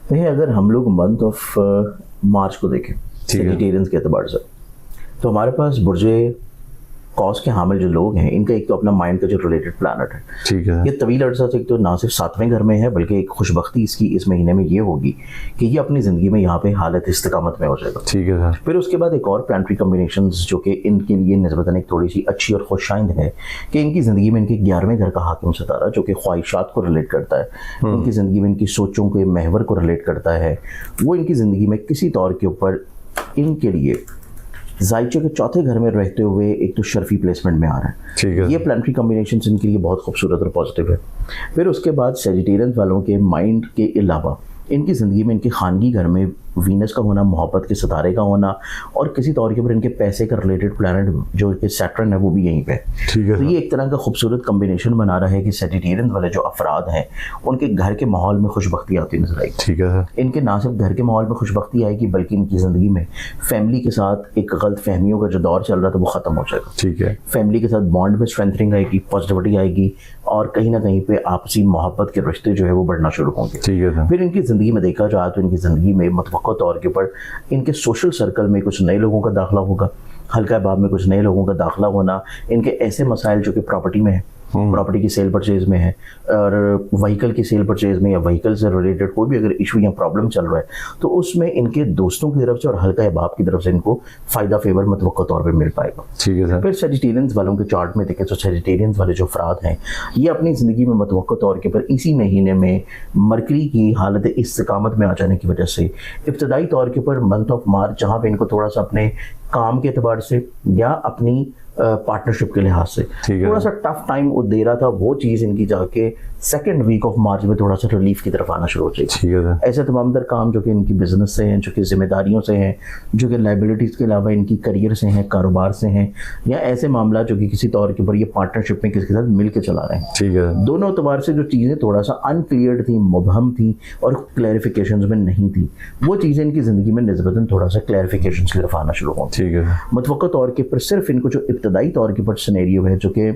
देखिए, अगर हम लोग मंथ ऑफ मार्च को देखें सेजिटेरियंस के एतबार से, तो हमारे पास बुर्जे कौस के हामिल जो लोग हैं, इनका एक तो अपना माइंड का जो रिलेटेड प्लानट है, ठीक है, ये तवील अर्सा से एक तो ना सिर्फ 7वें घर में है, बल्कि एक खुशबख्ती इसकी इस महीने में ये होगी कि ये अपनी ज़िंदगी में यहाँ पे हालत इस्तिकामत में हो जाएगा। ठीक है सर। फिर उसके बाद एक और प्लानिटरी कम्बिनेशंस जो कि इनके लिए निस्बतन एक थोड़ी सी अच्छी और खुशाइंद है कि इनकी ज़िंदगी में इनके 11वें घर का हाकिम सितारा जो कि ख्वाहिशात को रिलेट करता है, इनकी ज़िंदगी में इनकी सोचों के महवर को रिलेट करता है, वो इनकी ज़िंदगी में किसी तौर के ऊपर इनके लिए जायचे के चौथे घर में रहते हुए एक तो शर्फी प्लेसमेंट में आ रहा है। ठीक है, ये प्लानिटरी कॉम्बिनेशन इनके लिए बहुत खूबसूरत और पॉजिटिव है। फिर उसके बाद सेजिटेरियन वालों के माइंड के अलावा इनकी ज़िंदगी में इनके खानगी घर में वीनस का होना, मोहब्बत के सितारे का होना और किसी तौर के ऊपर इनके पैसे का रिलेटेड प्लैनेट जो कि सैटर्न है वो भी यहीं पे। ठीक है, तो ये एक तरह का खूबसूरत कॉम्बिनेशन बना रहा है कि सेजिटेरियन वाले जो अफराद हैं उनके घर के माहौल में खुशबख्ती आती नजर आएगी। ठीक है सर। इनके ना सिर्फ घर के माहौल में खुशबख्ती आएगी बल्कि इनकी ज़िंदगी में फैमिली के साथ एक गलत फहमियों का जो दौर चल रहा था वो ख़त्म हो जाएगा। ठीक है, फैमिली के साथ बॉन्ड में स्ट्रेंथनिंग आएगी, पॉजिटिविटी आएगी और कहीं ना कहीं पे आपसी मोहब्बत के रिश्ते जो है वो बढ़ना शुरू होंगे। ठीक है सर। फिर इनकी ज़िंदगी में देखा जाए तो इनकी ज़िंदगी में मतवक्का तौर के ऊपर इनके सोशल सर्कल में कुछ नए लोगों का दाखिला होगा, हल्का बाब में कुछ नए लोगों का दाखिला होना, इनके ऐसे मसाइल जो कि प्रॉपर्टी में है, प्रॉपर्टी की सेल परचेज में है और व्हीकल की सेल परचेज में या व्हीकल से रिलेटेड कोई भी अगर इशू या प्रॉब्लम चल रहा है तो उसमें इनके दोस्तों की तरफ से और हल्का बाप की तरफ से इनको फ़ायदा फेवर मतवक्का तौर पे मिल पाएगा। ठीक है सर। फिर सेजिटेरियंस वालों के चार्ट में देखें तो सेजिटेरियंस वाले जो अफराद हैं ये अपनी ज़िंदगी में मतवक्का तौर के ऊपर इसी महीने में मरकरी की हालत इस्तिकामत में आ जाने की वजह से इब्तदाई तौर के ऊपर मंथ ऑफ मार्च जहाँ पे इनको थोड़ा सा अपने काम के एतबार से या अपनी पार्टनरशिप के लिहाज से थोड़ा सा टफ टाइम दे रहा था, वो चीज़ इनकी जाके सेकेंड वीक ऑफ मार्च में थोड़ा सा रिलीफ की तरफ आना शुरू हो जाएगी। ठीक है। ऐसे तमाम दर काम जो कि इनकी बिजनेस से हैं, जो कि जिम्मेदारियों से हैं, जो कि लाइबिलिटीज़ के अलावा इनकी करियर से हैं, कारोबार से हैं, या ऐसे मामला जो कि किसी तौर के ऊपर ये पार्टनरशिप में किसी के साथ मिल के चला रहे हैं। ठीक है। दोनों एतबार से जो चीज़ें थोड़ा सा अनक्लियर थी, मुबहम थी और क्लैरिफिकेशन में नहीं थी, वो चीज़ें इनकी ज़िंदगी में निस्बतन थोड़ा सा क्लैरिफिकेशन की तरफ आना शुरू हों। ठीक है। मतवक्का तौर के ऊपर सिर्फ इनको जो इब्तदाई तौर के ऊपर सिनेरियो है जो कि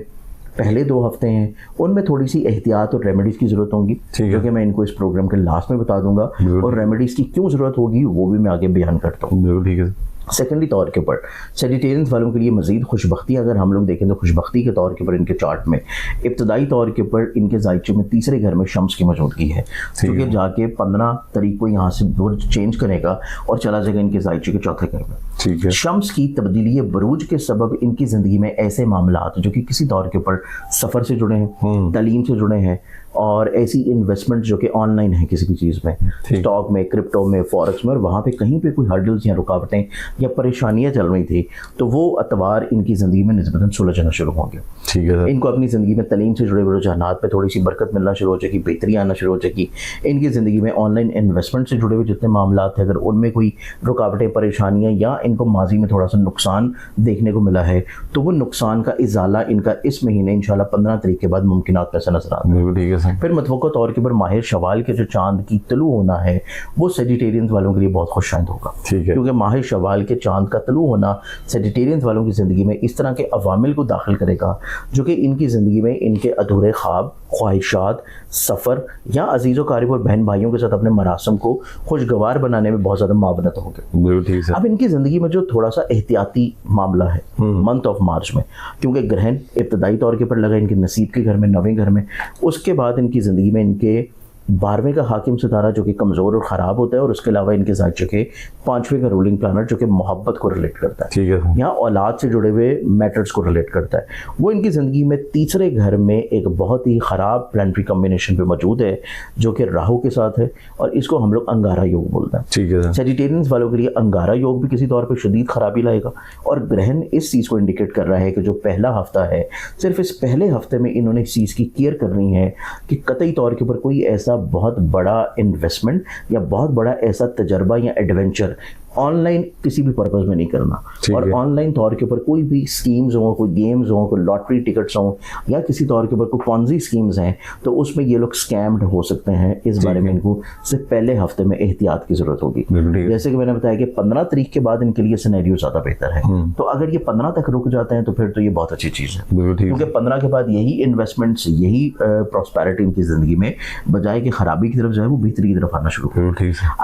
पहले 2 हफ्ते हैं उनमें थोड़ी सी एहतियात और रेमेडीज़ की ज़रूरत होगी, जो कि मैं इनको इस प्रोग्राम के लास्ट में बता दूंगा और रेमेडीज़ की क्यों ज़रूरत होगी वो भी मैं आगे बयान करता हूँ। ठीक है। सेकेंडरी तौर के ऊपर सेजिटेरियंस वालों के लिए मज़ीद खुशबख्ती अगर हम लोग देखें तो खुशबख्ती के तौर के ऊपर इनके चार्ट में इब्तदाई तौर के ऊपर इनके जायचे में तीसरे घर में शम्स की मौजूदगी है, जो कि जाके 15 तारीख को यहाँ से चेंज करेगा और चला जाएगा इनके जायचे के चौथे घर में। ठीक है। शम्स की तब्दीली बरूज के सबब इनकी ज़िंदगी में ऐसे मामलात जो कि किसी तौर के ऊपर सफ़र से जुड़े हैं, तालीम से जुड़े हैं और ऐसी इन्वेस्टमेंट जो कि ऑनलाइन है किसी भी चीज़ में, स्टॉक में, क्रिप्टो में, फॉरेक्स में, और वहाँ पे कहीं पे कोई हर्डल्स या रुकावटें या परेशानियाँ चल रही थी तो वो अतवार इनकी ज़िंदगी में निस्बतन सुलझना शुरू होंगे। ठीक है। इनको अपनी ज़िंदगी में तलीम से जुड़े रुझानात पे थोड़ी सी बरकत मिलना शुरू हो जाएगी, बेहतरी आना शुरू हो जाएगी। इनकी ज़िंदगी में ऑनलाइन इन्वेस्टमेंट से जुड़े हुए जितने मामला थे अगर उनमें कोई रुकावटें, परेशानियाँ या इनको माजी में थोड़ा सा नुकसान देखने को मिला है तो वो नुकसान का इजाला इनका इस महीने इंशाल्लाह 15 तारीख के बाद मुमकिनात में से नजर आता है। ठीक है। फिर मतवक्का तौर के ऊपर माहिर शवाल के जो चांद की तलू होना है वो सेजिटेरियंस वालों के लिए बहुत खुशहाइंद होगा। ठीक है। क्योंकि माहिर शवाल के चांद का तलू होना सेजिटेरियंस वालों की ज़िंदगी में इस तरह के अवामिल को दाखिल करेगा जो कि इनकी ज़िंदगी में इनके अधूरे ख्वाब, ख्वाहिशात, सफ़र या अजीज़ों कारिब और बहन भाइयों के साथ अपने मरासम को खुशगवार बनाने में बहुत ज़्यादा मावनत होंगे। अब इनकी ज़िंदगी में जो थोड़ा सा एहतियाती मामला है मंथ ऑफ मार्च में, क्योंकि ग्रहण इब्तदाई तौर के ऊपर लगा इनके नसीब के घर में, 9वें घर में, उसके बाद इनकी ज़िंदगी में इनके 12वें का हाकिम सितारा जो कि कमज़ोर और ख़राब होता है और उसके अलावा इनके जायचे के 5वें का रूलिंग प्लानट जो कि मोहब्बत को रिलेट करता है। ठीक है। यहाँ औलाद से जुड़े हुए मैटर्स को रिलेट करता है। वो इनकी ज़िंदगी में तीसरे घर में एक बहुत ही ख़राब प्लानिटरी कॉम्बिनेशन पे मौजूद है जो कि राहु के साथ है और इसको हम लोग अंगारा योग बोलते हैं। ठीक है। सेजिटेरियंस वालों के लिए अंगारा योग भी किसी तौर पर शदीद ख़राबी लाएगा और ग्रहण इस चीज़ को इंडिकेट कर रहा है कि जो पहला हफ्ता है सिर्फ इस पहले हफ्ते में इन्होंने इस चीज़ की केयर करनी है कि कतई तौर के ऊपर कोई ऐसा बहुत बड़ा इन्वेस्टमेंट या बहुत बड़ा ऐसा तजर्बा या एडवेंचर ऑनलाइन किसी भी पर्पज़ में नहीं करना, और ऑनलाइन तौर के ऊपर कोई भी स्कीम्स हो, कोई गेम्स हो, कोई लॉटरी टिकट्स हों, या किसी तौर के ऊपर कोई पॉन्जी स्कीम्स हैं, तो उसमें ये लोग स्कैम्ड हो सकते हैं। इस बारे में इनको सिर्फ पहले हफ्ते में एहतियात की ज़रूरत होगी। जैसे कि मैंने बताया कि 15 तारीख के बाद इनके लिए सिनेरियो ज़्यादा बेहतर है, तो अगर ये 15 तक रुक जाते हैं तो फिर तो ये बहुत अच्छी चीज़ है, क्योंकि 15 के बाद यही इन्वेस्टमेंट्स, यही प्रॉस्पेरिटी इनकी ज़िंदगी में बजाय कि खराबी की तरफ जाए वो बेहतरी की तरफ आना शुरू हो।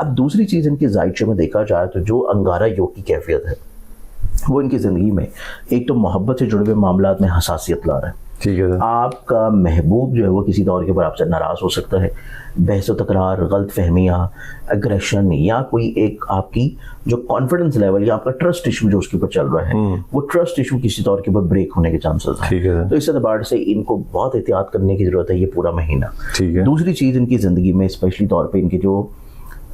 अब दूसरी चीज़ इनकी जायचे में देखा जाए तो जो अंगारा योग की कैफियत है वो इनकी ज़िंदगी में एक तो मोहब्बत से जुड़े हुए मामलात में हसासियत ला रहा है। ठीक है। आपका महबूब जो है वो किसी तौर के ऊपर आपसे नाराज़ हो सकता है, बहस व तकरार, गलत फहमियाँ, एग्रेशन, या कोई एक आपकी जो कॉन्फिडेंस लेवल या आपका ट्रस्ट इशू जो उसके ऊपर चल रहा है वो ट्रस्ट इशू किसी तौर के ऊपर ब्रेक होने के चांसेस हैं। तो इस एतबार से इनको बहुत एहतियात करने की ज़रूरत है ये पूरा महीना। दूसरी चीज़ इनकी ज़िंदगी में स्पेशली तौर पर इनके जो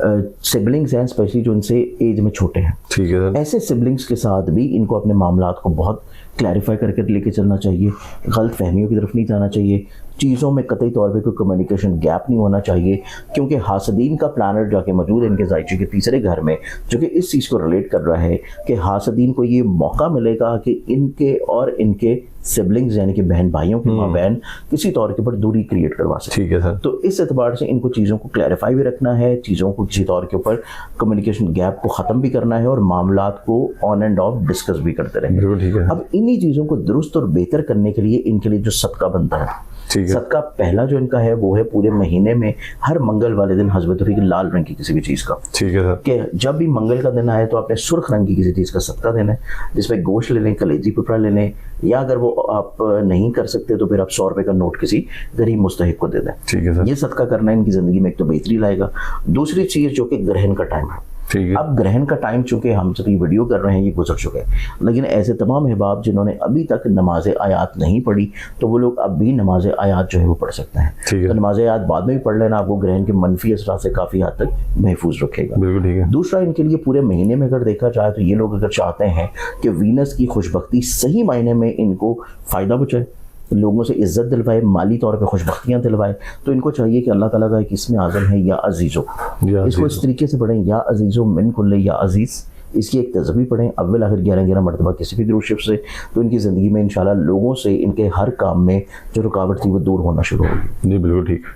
सिबलिंग्स हैं, स्पेशली जो इनसे एज में छोटे हैं, ठीक है, ऐसे सिबलिंग्स के साथ भी इनको अपने मामलात को बहुत क्लैरिफाई करके लेके चलना चाहिए, गलत फहमियों की तरफ नहीं जाना चाहिए, चीज़ों में कतई तौर पे कोई कम्युनिकेशन गैप नहीं होना चाहिए, क्योंकि हासदीन का प्लानट जाके मौजूद है इनके जायचे के तीसरे घर में, जो कि इस चीज़ को रिलेट कर रहा है कि हासदीन को ये मौका मिलेगा कि इनके और इनके सिबलिंग्स यानी कि बहन भाइयों के माबैन किसी तौर के ऊपर दूरी क्रिएट करवा सके। ठीक है सर। तो इस एतबार से इनको चीज़ों को क्लैरिफाई भी रखना है, चीज़ों को किसी तौर के ऊपर कम्युनिकेशन गैप को ख़त्म भी करना है और मामलात को ऑन एंड ऑफ डिस्कस भी करते रहें। अब इन्हीं चीज़ों को दुरुस्त और बेहतर करने के लिए इनके लिए जो सदका बनता है, सदका पहला जो इनका है वो है पूरे महीने में हर मंगल वाले दिन हज़रत रफ़ी लाल रंग की किसी भी चीज़ का, ठीक है, कि जब भी मंगल का दिन आए तो आपने सुर्ख रंग की किसी चीज़ का सदका देना है, जिसमें गोश्त ले लें, कलेजी पिपड़ा ले लें, या अगर वो आप नहीं कर सकते तो फिर आप 100 रुपये का नोट किसी गरीब मुस्तहिक को दे दें। ठीक है, ये सदका करना इनकी ज़िंदगी में एक तो बेहतरी लाएगा। दूसरी चीज़ जो कि ग्रहण का टाइम है, अब ग्रहण का टाइम चूंकि हम जब ये वीडियो कर रहे हैं ये गुजर चुके हैं, लेकिन ऐसे तमाम अहबाब जिन्होंने अभी तक नमाज आयात नहीं पढ़ी तो वो लोग अब भी नमाज आयात जो है वो पढ़ सकते हैं। तो नमाज आयात बाद में भी पढ़ लेना, आपको ग्रहण के मनफी असरा से काफ़ी हद तक महफूज रखेगा। बिल्कुल ठीक है। दूसरा, इनके लिए पूरे महीने में अगर देखा जाए तो ये लोग अगर चाहते हैं कि वीनस की खुशबख्ती सही मायने में इनको फ़ायदा पहुँचाए, लोगों से इज्जत दिलवाए, माली तौर पे खुशबख्तियाँ दिलवाए, तो इनको चाहिए कि अल्लाह ताला का एक इसमें आज़म है या अजीज़ो, इसको इस तरीके से पढ़ें, या अजीज़ो मिन कुल्ले या अजीज़, इसकी एक तज़बी पढ़ें अव्वल आखिर 11-11 मरतबा किसी भी दुरूद शरीफ से, तो इनकी ज़िंदगी में इंशाल्लाह लोगों से इनके हर काम में जो रुकावट थी वो दूर होना शुरू होगी। जी बिल्कुल ठीक।